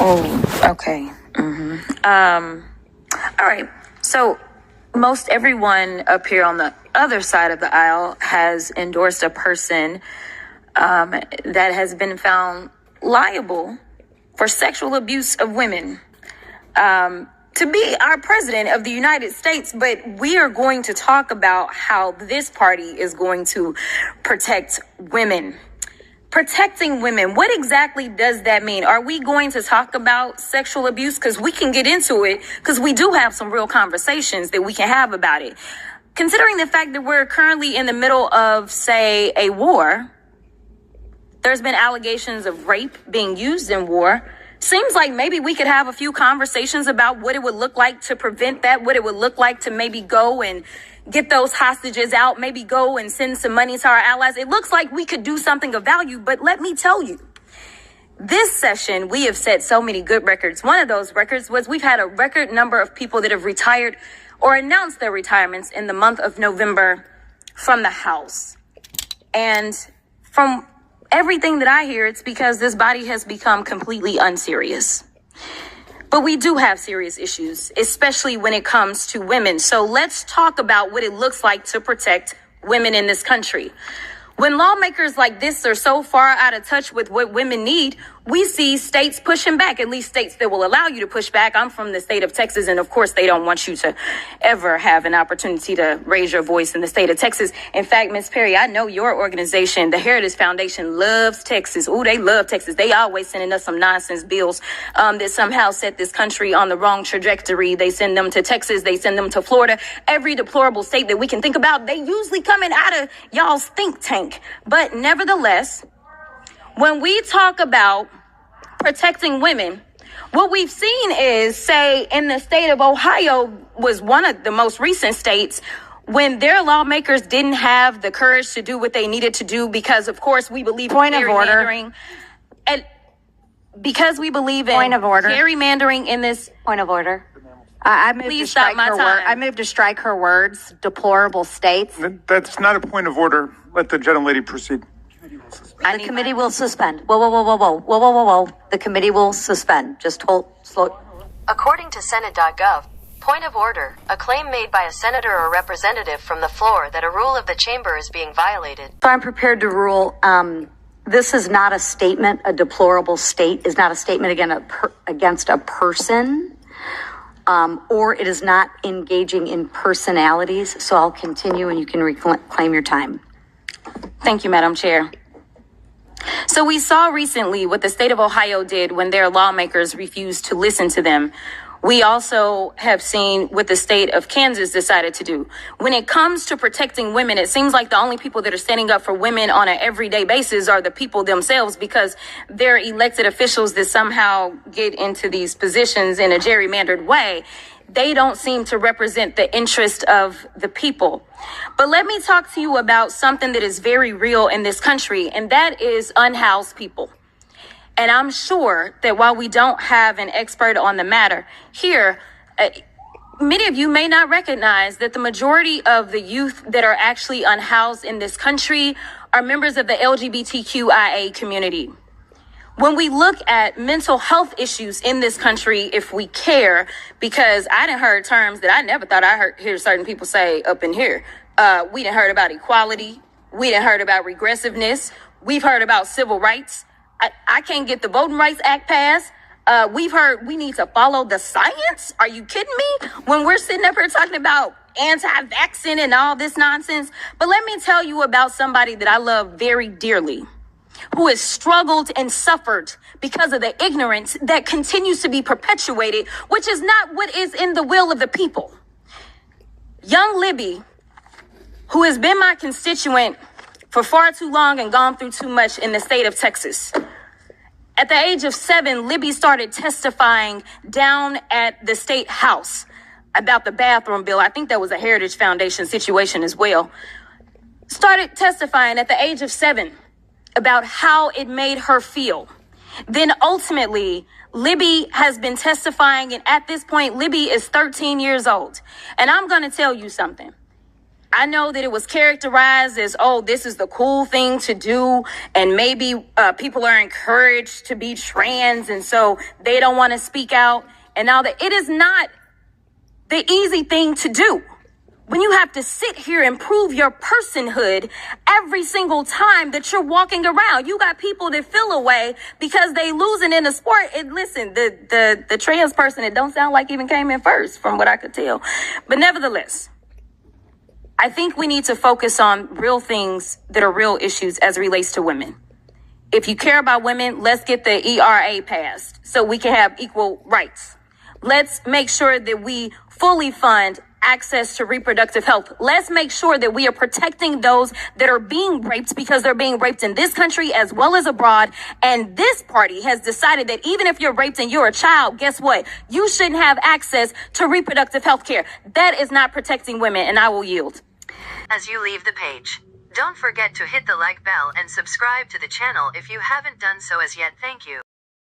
Oh, okay. All right. So most everyone up here on the other side of the aisle has endorsed a person that has been found liable for sexual abuse of women to be our president of the United States. But we are going to talk about how this party is going to protect women. Protecting women. What exactly does that mean? Are we going to talk about sexual abuse? Because we can get into it, because we do have some real conversations that we can have about it. Considering the fact that we're currently in the middle of, say, a war, there's been allegations of rape being used in war. Seems like maybe we could have a few conversations about what it would look like to prevent that, what it would look like to maybe go and get those hostages out, maybe go and send some money to our allies. It looks like we could do something of value, but let me tell you, this session, we have set so many good records. One of those records was we've had a record number of people that have retired or announced their retirements in the month of November from the House. And from everything that I hear, it's because this body has become completely unserious. But we do have serious issues, especially when it comes to women. So let's talk about what it looks like to protect women in this country. When lawmakers like this are so far out of touch with what women need, we see states pushing back, at least states that will allow you to push back. I'm from the state of Texas, and of course, they don't want you to ever have an opportunity to raise your voice in the state of Texas. In fact, Ms. Perry, I know your organization, the Heritage Foundation, loves Texas. Ooh, they love Texas. They always sending us some nonsense bills that somehow set this country on the wrong trajectory. They send them to Texas. They send them to Florida. Every deplorable state that we can think about, they usually coming out of y'all's think tank. But nevertheless, when we talk about protecting women, what we've seen is, say, in the state of Ohio was one of the most recent states when their lawmakers didn't have the courage to do what they needed to do because, of course, we believe in gerrymandering. And because we believe in gerrymandering in this... Point of order. I moved to strike her word. I moved to strike her words, deplorable states. That's not a point of order. Let the gentlelady proceed. The committee will suspend. Whoa. The committee will suspend. Just hold slow. According to Senate.gov, point of order, a claim made by a senator or representative from the floor that a rule of the chamber is being violated. So I'm prepared to rule. This is not a statement. A deplorable state is not a statement against a person. Or it is not engaging in personalities. So I'll continue and you can reclaim your time. Thank you, Madam Chair. So we saw recently what the state of Ohio did when their lawmakers refused to listen to them. We also have seen what the state of Kansas decided to do. When it comes to protecting women, it seems like the only people that are standing up for women on an everyday basis are the people themselves because they're elected officials that somehow get into these positions in a gerrymandered way. They don't seem to represent the interest of the people. But let me talk to you about something that is very real in this country, and that is unhoused people. And I'm sure that while we don't have an expert on the matter here, many of you may not recognize that the majority of the youth that are actually unhoused in this country are members of the LGBTQIA community. When we look at mental health issues in this country, if we care, because I done heard terms that I never thought I hear certain people say up in here. We done heard about equality. We done heard about regressiveness. We've heard about civil rights. I can't get the Voting Rights Act passed. We've heard we need to follow the science. Are you kidding me? When we're sitting up here talking about anti-vaccine and all this nonsense. But let me tell you about somebody that I love very dearly, who has struggled and suffered because of the ignorance that continues to be perpetuated, which is not what is in the will of the people. Young Libby, who has been my constituent for far too long and gone through too much in the state of Texas. At the age of 7, Libby started testifying down at the state house about the bathroom bill. I think that was a Heritage Foundation situation as well. Started testifying at the age of 7 about how it made her feel. Then ultimately, Libby has been testifying, and at this point, Libby is 13 years old. And I'm going to tell you something. I know that it was characterized as, oh, this is the cool thing to do. And maybe people are encouraged to be trans. And so they don't want to speak out. And now that it is not the easy thing to do. When you have to sit here and prove your personhood every single time that you're walking around, you got people that feel away because they losing in the sport. And listen, the trans person, it don't sound like even came in first from what I could tell. But nevertheless, I think we need to focus on real things that are real issues as it relates to women. If you care about women, let's get the ERA passed so we can have equal rights. Let's make sure that we fully fund access to reproductive health. Let's make sure that we are protecting those that are being raped because they're being raped in this country as well as abroad. And this party has decided that even if you're raped and you're a child, guess what? You shouldn't have access to reproductive health care. That is not protecting women, and I will yield. As you leave the page, don't forget to hit the like bell and subscribe to the channel if you haven't done so as yet. Thank you.